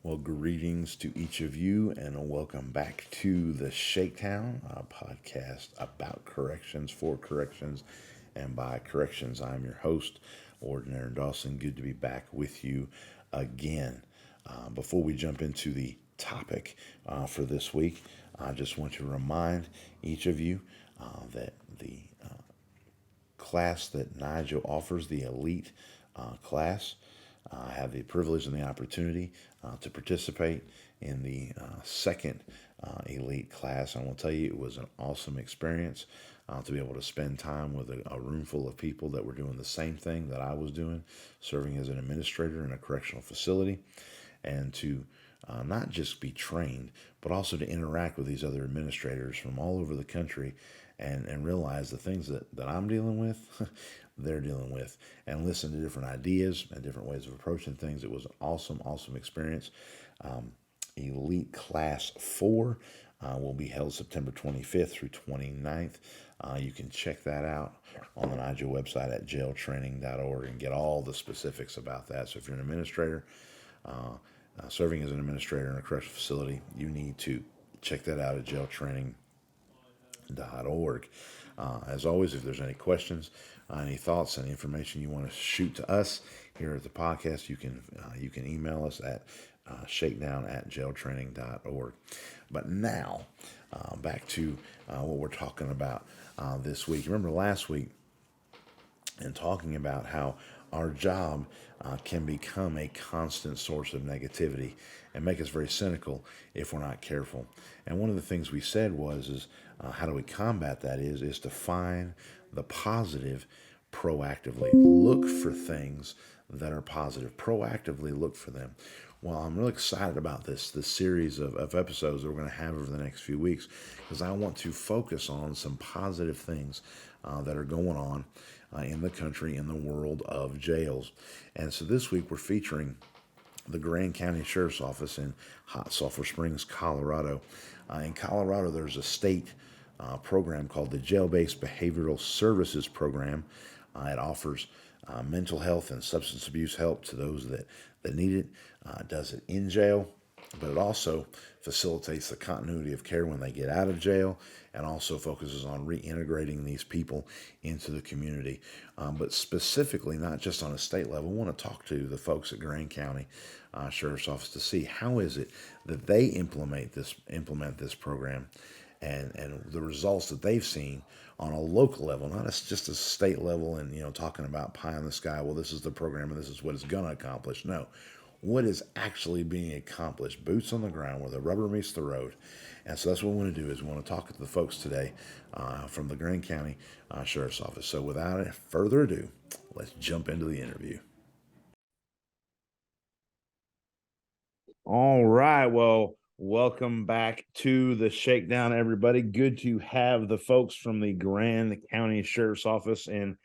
Well, greetings to each of you, and welcome back to the Shakedown, a podcast about corrections, for corrections, and by corrections. I'm your host, Warden Dawson. Good to be back with you again. Before we jump into the topic for this week, I just want to remind each of you that the class that NIJO offers, the elite class, I have the privilege and the opportunity to participate in the second elite class. I will tell you, it was an awesome experience to be able to spend time with a room full of people that were doing the same thing that I was doing, serving as an administrator in a correctional facility, and to not just be trained, but also to interact with these other administrators from all over the country and realize the things that I'm dealing with, they're dealing with, and listen to different ideas and different ways of approaching things. It was an awesome experience. Elite Class 4 will be held September 25th through 29th. You can check that out on the NIJO website at jailtraining.org and get all the specifics about that. So if you're an administrator, serving as an administrator in a correctional facility, you need to check that out at jailtraining.org. As always, if there's any questions, any thoughts, any information you want to shoot to us here at the podcast, you can email us at shakedown@jailtraining.org. But now, back to what we're talking about this week. Remember last week, and talking about how our job can become a constant source of negativity and make us very cynical if we're not careful. And one of the things we said was how do we combat that is to find the positive proactively. Look for things that are positive. Proactively look for them. Well, I'm really excited about this series of episodes that we're going to have over the next few weeks, because I want to focus on some positive things that are going on in the country, in the world of jails. And so this week we're featuring the Grand County Sheriff's Office in Hot Sulphur Springs, Colorado. In Colorado, there's a state program called the Jail-Based Behavioral Services Program. It offers mental health and substance abuse help to those that need it. It does it in jail, but it also facilitates the continuity of care when they get out of jail, and also focuses on reintegrating these people into the community. But specifically, not just on a state level, I want to talk to the folks at Grand County Sheriff's Office to see how is it that they implement this program, and the results that they've seen on a local level, not just a state level, and talking about pie in the sky. Well, this is the program and this is what it's going to accomplish. No, what is actually being accomplished, boots on the ground where the rubber meets the road. And so that's what we want to do, is we want to talk to the folks today from the Grand County Sheriff's Office. So without further ado, let's jump into the interview. All right. Well, welcome back to the Shakedown, everybody. Good to have the folks from the Grand County Sheriff's Office in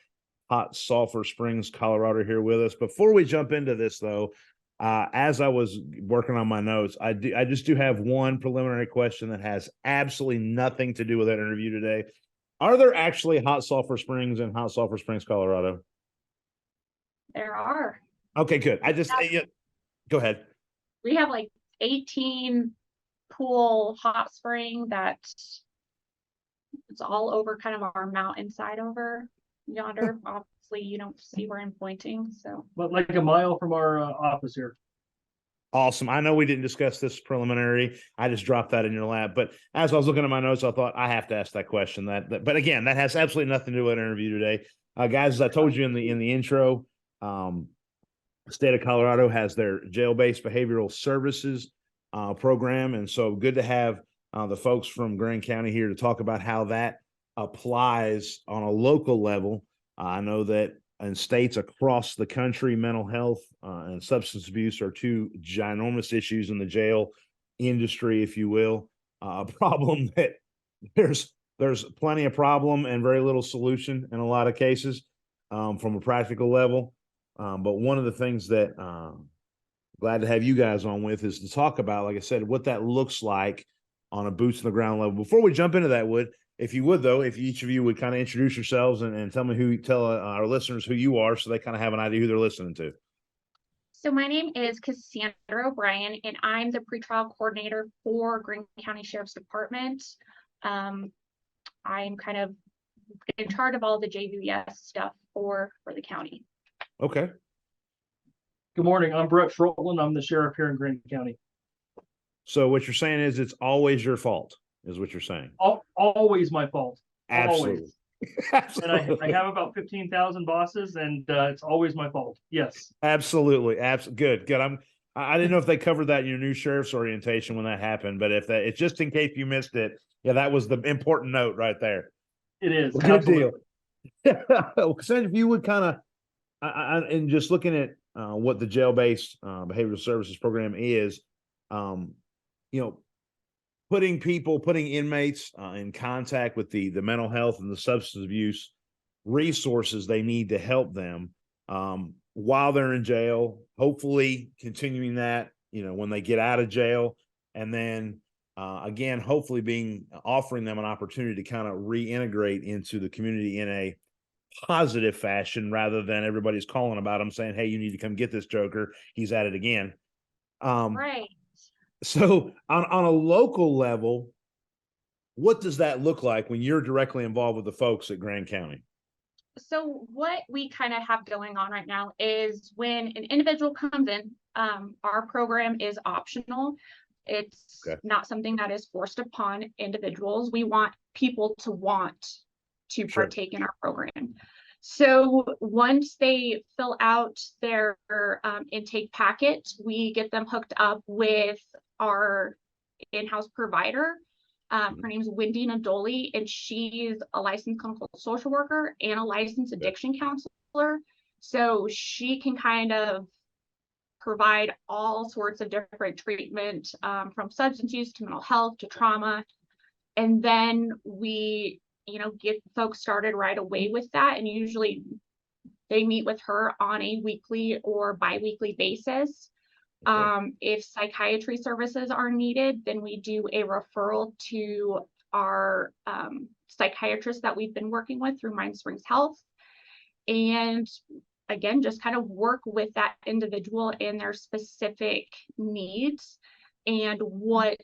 Hot Sulphur Springs, Colorado here with us. Before we jump into this, though, as I was working on my notes, I just do have one preliminary question that has absolutely nothing to do with that interview today. Are there actually Hot Sulphur Springs in Hot Sulphur Springs, Colorado? There are. Okay, good. Go ahead. We have like 18 pool hot spring that it's all over kind of our mountainside over yonder. Obviously, you don't see where I'm pointing, so. But like a mile from our office here. Awesome. I know we didn't discuss this preliminary. I just dropped that in your lap. But as I was looking at my notes, I thought I have to ask that question. But again, that has absolutely nothing to do with an interview today. Guys, as I told you in the intro, the state of Colorado has their jail-based behavioral services program. And so good to have the folks from Grand County here to talk about how that applies on a local level. I know that in states across the country, mental health and substance abuse are two ginormous issues in the jail industry, if you will. A problem that there's plenty of problem and very little solution in a lot of cases from a practical level. But one of the things that glad to have you guys on with is to talk about, like I said, what that looks like on a boots on the ground level. Before we jump into that, if each of you would kind of introduce yourselves and tell our listeners who you are, so they kind of have an idea who they're listening to. So my name is Cassandra O'Brien, and I'm the pretrial coordinator for Greene County Sheriff's Department. I'm kind of in charge of all the JVS stuff for the county. Okay. Good morning. I'm Brett Frontland. I'm the sheriff here in Greene County. So what you're saying is it's always your fault, is what you're saying. Always my fault. Absolutely. Always. Absolutely. And I have about 15,000 bosses, and it's always my fault. Yes. Absolutely. Good. I didn't know if they covered that in your new sheriff's orientation when that happened, but if that, it's just in case you missed it. Yeah, that was the important note right there. It is. Well, good deal. Cassandra, if you would kind of, and just looking at what the jail-based behavioral services program is, putting inmates in contact with the mental health and the substance abuse resources they need to help them while they're in jail, hopefully continuing that, when they get out of jail, and then again, hopefully offering them an opportunity to kind of reintegrate into the community in a positive fashion, rather than everybody's calling about them saying, hey, you need to come get this joker, he's at it again. Right. So on a local level, what does that look like when you're directly involved with the folks at Grand County? So what we kind of have going on right now is when an individual comes in, our program is optional. It's not something that is forced upon individuals. We want people to want to partake in our program. So once they fill out their intake packet, we get them hooked up with our in-house provider. Her name is Wendy Nadoli, and she's a licensed clinical social worker and a licensed addiction counselor. So she can kind of provide all sorts of different treatment, from substance use to mental health to trauma. And then we, get folks started right away with that. And usually they meet with her on a weekly or bi-weekly basis. If psychiatry services are needed, then we do a referral to our psychiatrist that we've been working with through Mind Springs Health. And again, just kind of work with that individual and their specific needs and what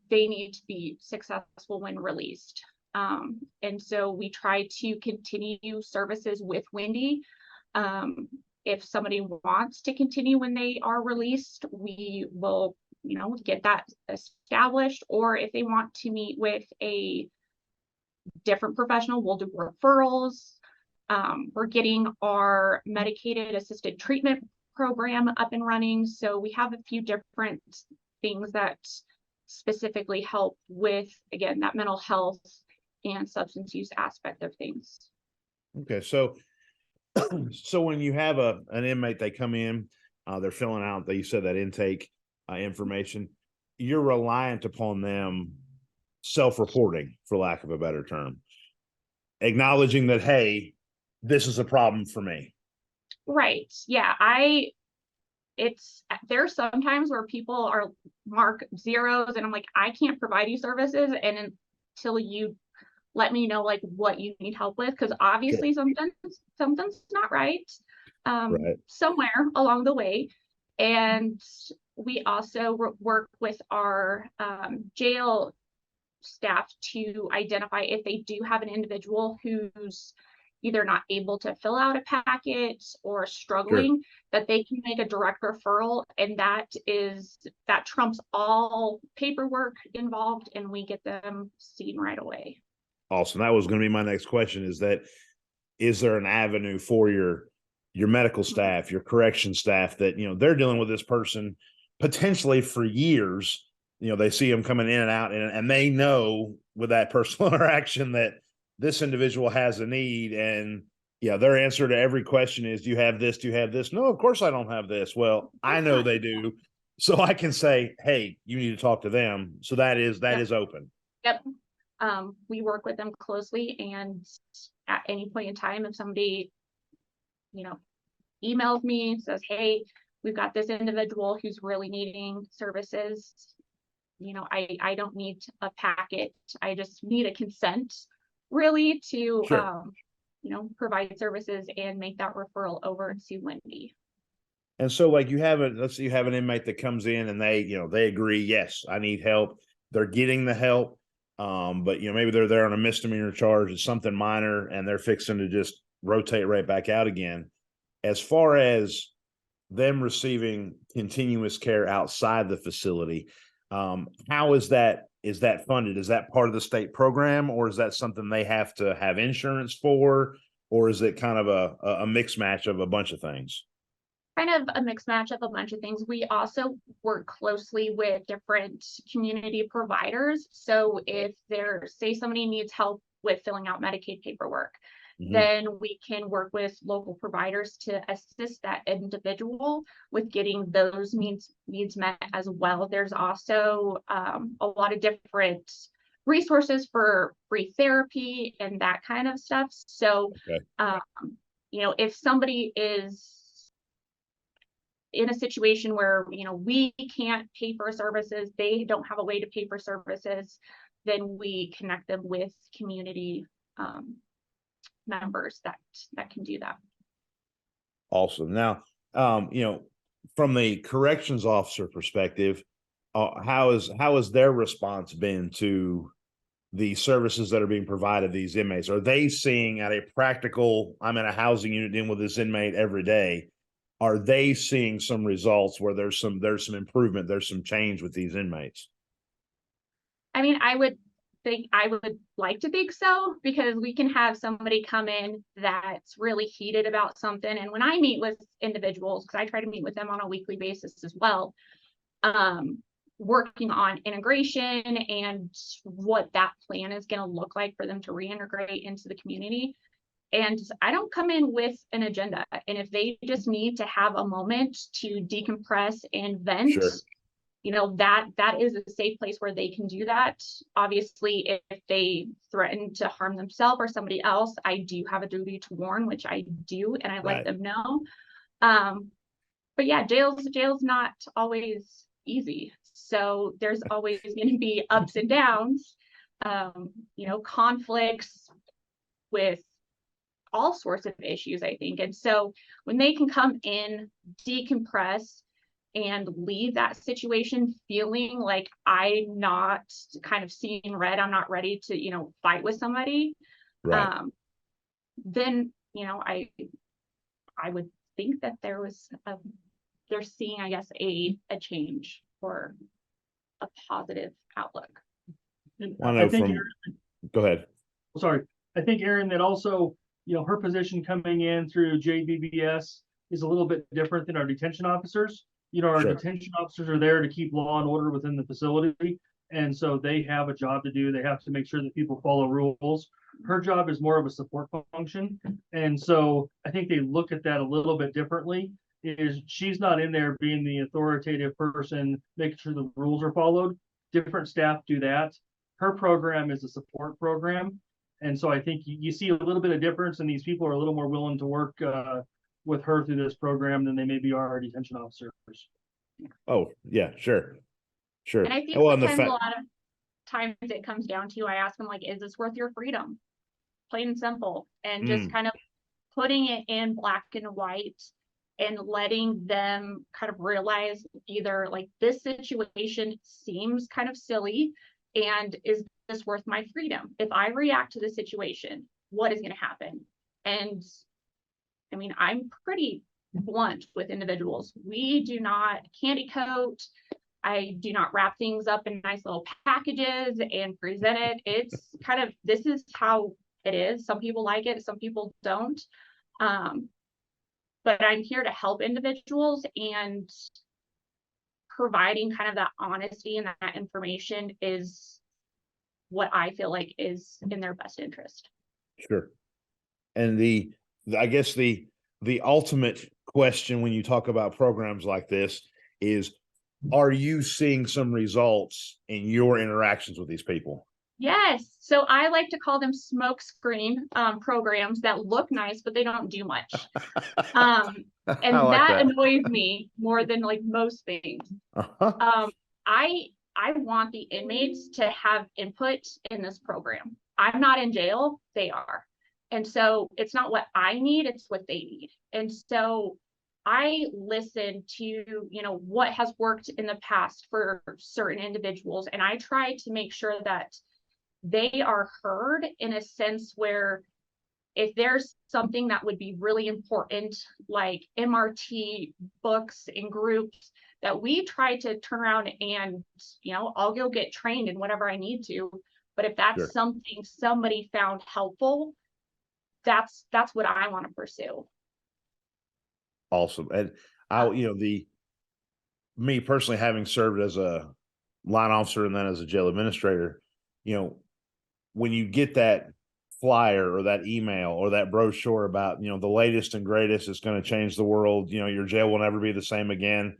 they need to be successful when released. And so we try to continue services with Wendy. If somebody wants to continue when they are released, we will, get that established. Or if they want to meet with a different professional, we'll do referrals. We're getting our medicated assisted treatment program up and running. So we have a few different things that specifically help with, again, that mental health and substance use aspect of things. Okay. So when you have an inmate, they come in, they're filling out, you said that intake information, you're reliant upon them self-reporting, for lack of a better term, acknowledging that, hey, this is a problem for me. Right. Yeah. There's sometimes where people are mark zeros and I'm like, I can't provide you services and until you let me know like what you need help with, because obviously something's not right, somewhere along the way. And we also work with our jail staff to identify if they do have an individual who's either not able to fill out a packet or struggling, that they can make a direct referral, and that trumps all paperwork involved, and we get them seen right away. Awesome. That was going to be my next question, is there an avenue for your medical staff, your correction staff that, they're dealing with this person potentially for years, they see them coming in and out, and they know with that personal interaction that this individual has a need, and their answer to every question is, do you have this? Do you have this? No, of course I don't have this. Well, I know they do. So I can say, hey, you need to talk to them. So that is open. Yep. We work with them closely, and at any point in time, if somebody, emails me, says, hey, we've got this individual who's really needing services, I don't need a packet. I just need a consent really to, provide services and make that referral over to Wendy. And so like let's say you have an inmate that comes in and they agree, yes, I need help. They're getting the help. But maybe they're there on a misdemeanor charge, it's something minor, and they're fixing to just rotate right back out again. As far as them receiving continuous care outside the facility, how is that funded? Is that part of the state program, or is that something they have to have insurance for, or is it kind of a mixed match of a bunch of things? Kind of a mixed match of a bunch of things. We also work closely with different community providers. So if say somebody needs help with filling out Medicaid paperwork, then we can work with local providers to assist that individual with getting those needs met as well. There's also a lot of different resources for free therapy and that kind of stuff. So, if somebody is in a situation where we can't pay for services, they don't have a way to pay for services, then we connect them with community members that can do that. Awesome. Now, from the corrections officer perspective, how has their response been to the services that are being provided to these inmates? Are they seeing at a practical, I'm in a housing unit dealing with this inmate every day, are they seeing some results where there's some improvement, there's some change with these inmates? I mean, I would like to think so, because we can have somebody come in that's really heated about something. And when I meet with individuals, because I try to meet with them on a weekly basis as well, working on integration and what that plan is going to look like for them to reintegrate into the community. And I don't come in with an agenda. And if they just need to have a moment to decompress and vent, Sure. That is a safe place where they can do that. Obviously, if they threaten to harm themselves or somebody else, I do have a duty to warn, which I do, and I let them know. But yeah, jail's not always easy. So there's always going to be ups and downs, conflicts with all sorts of issues, I think. And so when they can come in, decompress, and leave that situation feeling like I'm not kind of seeing red, I'm not ready to, fight with somebody, right. Then, I would think that they're seeing, I guess, a change or a positive outlook. I think go ahead. Sorry. I think, Erin, that also, her position coming in through JBBS is a little bit different than our detention officers. Our Sure. detention officers are there to keep law and order within the facility. And so they have a job to do. They have to make sure that people follow rules. Her job is more of a support function. And so I think they look at that a little bit differently. She's not in there being the authoritative person, making sure the rules are followed. Different staff do that. Her program is a support program. And so I think you see a little bit of difference, and these people are a little more willing to work with her through this program than they maybe are our detention officers. Oh, yeah, sure. And I think sometimes a lot of times it comes down to, I ask them, like, is this worth your freedom? Plain and simple. And just kind of putting it in black and white and letting them kind of realize either like, this situation seems kind of silly, and is this worth my freedom? If I react to the situation, what is going to happen? And I mean, I'm pretty blunt with individuals. We do not candy coat. I do not wrap things up in nice little packages and present it. It's kind of, this is how it is. Some people like it, some people don't. But I'm here to help individuals, and providing kind of that honesty and that information is what I feel like is in their best interest. Sure. And I guess the ultimate question when you talk about programs like this is, are you seeing some results in your interactions with these people? Yes. So I like to call them smoke screen programs that look nice, but they don't do much. And that annoys me more than like most things. I want the inmates to have input in this program. I'm not in jail, they are. And so it's not what I need, it's what they need. And so I listen to, you know, what has worked in the past for certain individuals, and I try to make sure that they are heard in a sense where if there's something that would be really important, like MRT books and groups, that we try to turn around and, you know, I'll go get trained in whatever I need to. But if that's Sure. something somebody found helpful, that's what I want to pursue. Awesome. And I, you know, me personally, having served as a line officer and then as a jail administrator, you know, when you get that flyer or that email or that brochure about, you know, the latest and greatest is going to change the world, you know, your jail will never be the same again.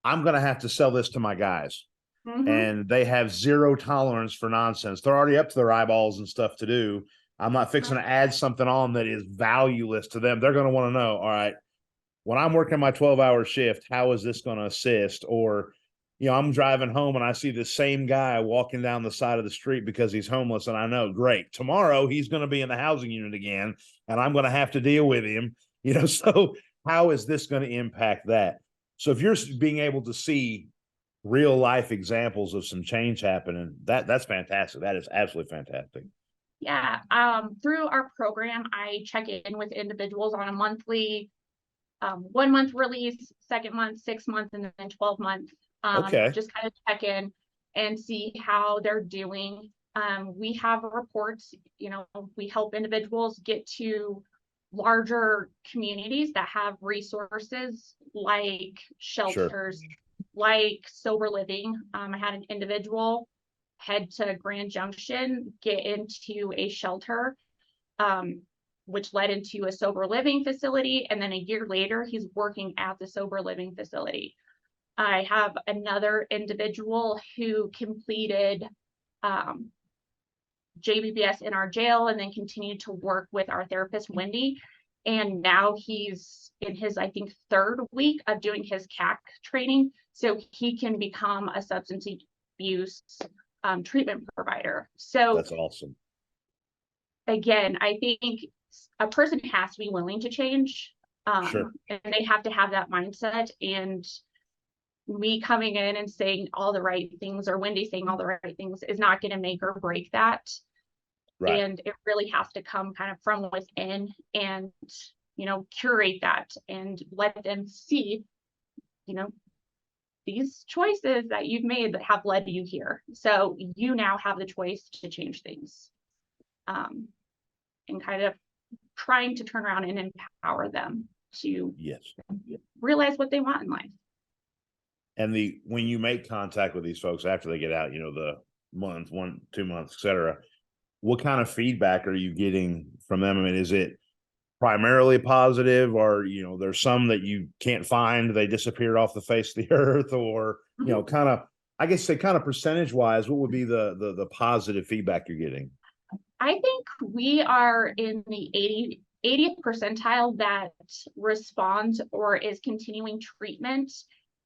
I'm going to have to sell this to my guys. And they have zero tolerance for nonsense. They're already up to their eyeballs and stuff to do. I'm not fixing to add something on that is valueless to them. They're going to want to know, all right, when I'm working my 12-hour shift, how is this going to assist? Or, you know, I'm driving home and I see the same guy walking down the side of the street because he's homeless. And I know, great, tomorrow he's going to be in the housing unit again, and I'm going to have to deal with him, you know, so how is this going to impact that? So if you're being able to see real life examples of some change happening, that's fantastic. That is absolutely fantastic. Yeah. Through our program, I check in with individuals on a monthly, 1 month release, 2nd month, 6 month, and then 12 month. Okay. Just kind of check in and see how they're doing. We have reports, you know, we help individuals get to larger communities that have resources like shelters, like sober living. I had an individual head to Grand Junction, get into a shelter, which led into a sober living facility. And then a year later, he's working at the sober living facility. I have another individual who completed JBBS in our jail and then continued to work with our therapist, Wendy. And now he's in his, I think, 3rd week of doing his CAC training. So he can become a substance abuse treatment provider. So that's awesome. Again, I think a person has to be willing to change. And they have to have that mindset. And me coming in and saying all the right things, or Wendy saying all the right things, is not going to make or break that. Right. And it really has to come kind of from within and, you know, curate that and let them see, you know, these choices that you've made that have led you here. So you now have the choice to change things. And kind of trying to turn around and empower them to realize what they want in life. And when you make contact with these folks after they get out, you know, the month, 1, 2 months, etc., what kind of feedback are you getting from them? I mean, is it primarily positive, or, you know, there's some that you can't find, they disappeared off the face of the earth, or, you know, kind of, I guess, say kind of percentage wise, what would be the positive feedback you're getting? I think we are in the 80th percentile that responds or is continuing treatment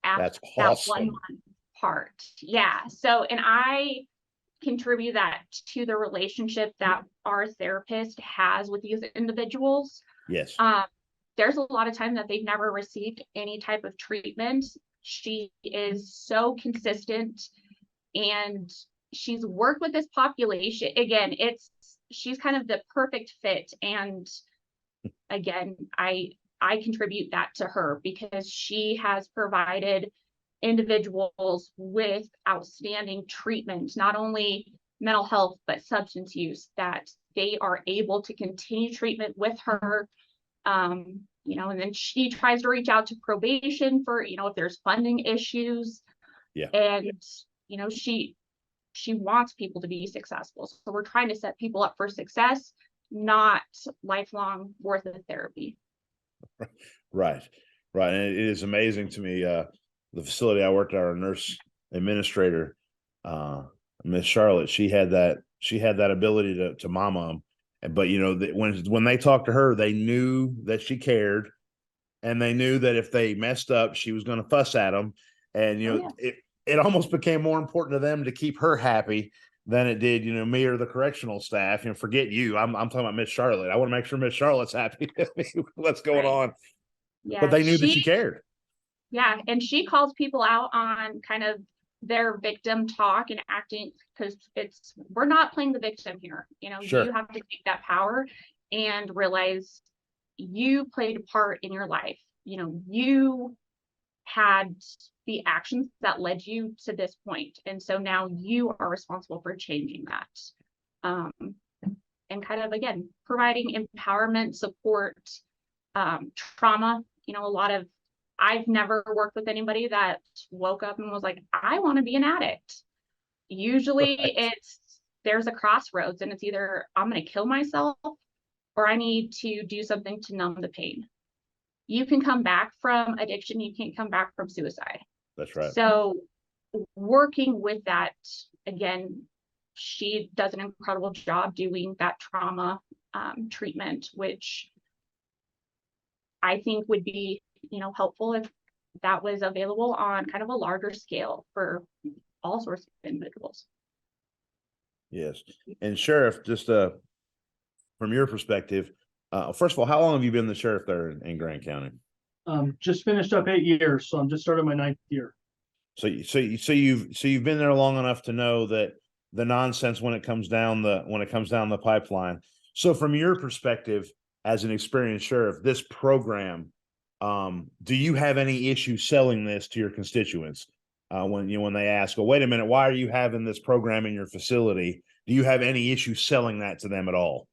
at that 1 month part. Yeah. So, and I contribute that to the relationship that our therapist has with these individuals. Yes. There's a lot of time that they've never received any type of treatment. She is so consistent, and she's worked with this population. Again, she's kind of the perfect fit. And again, I contribute that to her because she has provided individuals with outstanding treatment, not only mental health, but substance use, that they are able to continue treatment with her. You know, and then she tries to reach out to probation for, you know, if there's funding issues. Yeah. And, you know, she wants people to be successful. So we're trying to set people up for success, not lifelong worth of therapy. Right. And it is amazing to me. The facility I worked at, our nurse administrator, Miss Charlotte, she had that ability to mama them. But, you know, when they talked to her, they knew that she cared, and they knew that if they messed up, she was going to fuss at them. And, you know, it almost became more important to them to keep her happy than it did, you know, me or the correctional staff. You know, forget you. I'm talking about Miss Charlotte. I want to make sure Miss Charlotte's happy with me. What's going on? Yeah, but they knew that you cared. yeah, and she calls people out on kind of their victim talk and acting, because we're not playing the victim here. You know, Sure. you have to take that power and realize you played a part in your life. You know, you had the actions that led you to this point, and so now you are responsible for changing that. And kind of, again, providing empowerment, support, trauma. You know, I've never worked with anybody that woke up and was like, I want to be an addict. Usually Right. there's a crossroads, and it's either I'm going to kill myself or I need to do something to numb the pain. You can come back from addiction. You can't come back from suicide. That's right. So working with that, again, she does an incredible job doing that trauma treatment, which I think would be, you know, helpful if that was available on kind of a larger scale for all sorts of individuals. Yes. And Sheriff, just from your perspective, first of all, how long have you been the sheriff there in Grant County? Just finished up 8 years, so I'm just starting my 9th year. So you've been there long enough to know that the nonsense when it comes down the pipeline. So from your perspective as an experienced sheriff, this program, do you have any issue selling this to your constituents? When they ask, well, wait a minute, why are you having this program in your facility? Do you have any issue selling that to them at all?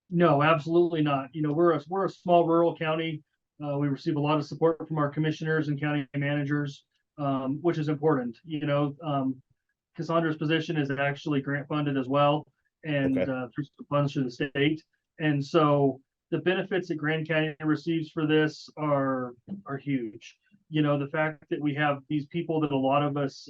No, absolutely not. You know, we're a small rural county. We receive a lot of support from our commissioners and county managers, which is important. You know, Cassandra's position is actually grant funded as well, and Okay. through some funds through the state. And so the benefits that Grand Canyon receives for this are huge. You know, the fact that we have these people that a lot of us,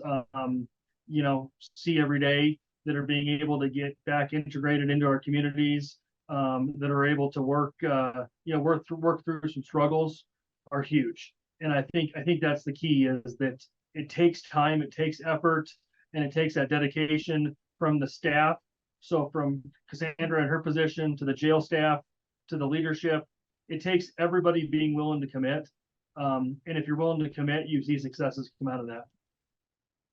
you know, see every day, that are being able to get back integrated into our communities, that are able to work, you know, work through some struggles, are huge. And I think that's the key, is that it takes time, it takes effort, and it takes that dedication from the staff. So from Cassandra and her position, to the jail staff, to the leadership, it takes everybody being willing to commit. And if you're willing to commit, you see successes come out of that.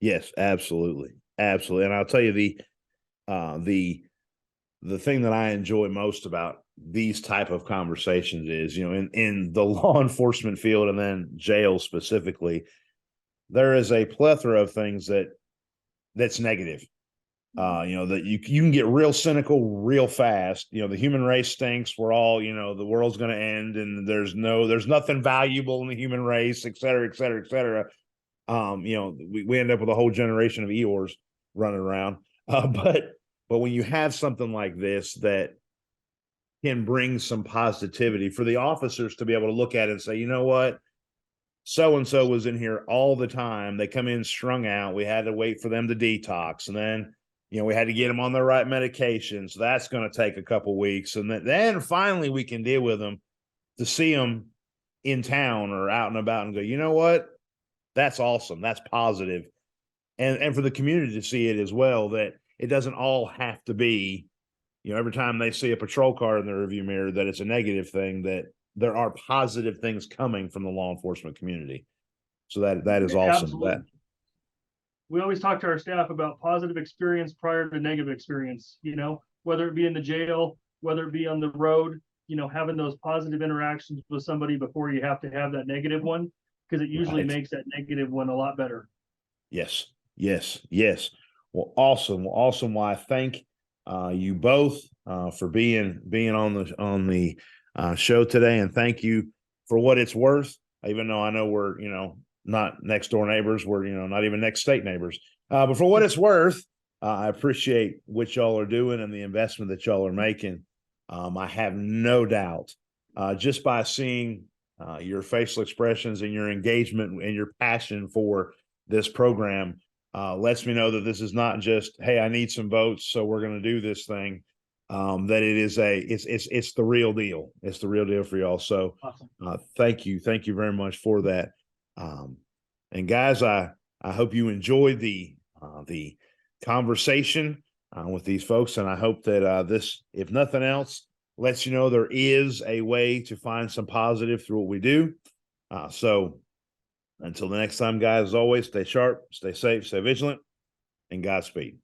Yes, absolutely. Absolutely. And I'll tell you, the thing that I enjoy most about these type of conversations is, you know, in the law enforcement field and then jail specifically, there is a plethora of things that's negative. You know, that you can get real cynical real fast. You know, the human race stinks. We're all, you know, the world's going to end, and there's nothing valuable in the human race, et cetera, et cetera, et cetera. You know, we end up with a whole generation of Eeyores running around. But when you have something like this that can bring some positivity for the officers to be able to look at it and say, you know what, so-and-so was in here all the time. They come in strung out. We had to wait for them to detox. And then, you know, we had to get them on the right medication. So that's going to take a couple weeks. And then finally we can deal with them, to see them in town or out and about and go, you know what, that's awesome. That's positive. And for the community to see it as well, that it doesn't all have to be, you know, every time they see a patrol car in the rearview mirror, that it's a negative thing, that there are positive things coming from the law enforcement community. So that is awesome. Absolutely. We always talk to our staff about positive experience prior to negative experience, you know, whether it be in the jail, whether it be on the road, you know, having those positive interactions with somebody before you have to have that negative one, because it usually makes that negative one a lot better. Yes. Yes. Yes. Well, awesome. Well, awesome. Well, I thank you both for being on the show today, and thank you for what it's worth. Even though I know we're, you know, not next door neighbors, we're, you know, not even next state neighbors. But for what it's worth, I appreciate what y'all are doing and the investment that y'all are making. I have no doubt, just by seeing your facial expressions and your engagement and your passion for this program, lets me know that this is not just, hey, I need some votes, so we're going to do this thing. That it is it's the real deal. It's the real deal for y'all. So Awesome. thank you very much for that. And guys, I hope you enjoyed the conversation with these folks, and I hope that this, if nothing else, lets you know there is a way to find some positive through what we do. So until the next time, guys, as always, stay sharp, stay safe, stay vigilant, and Godspeed.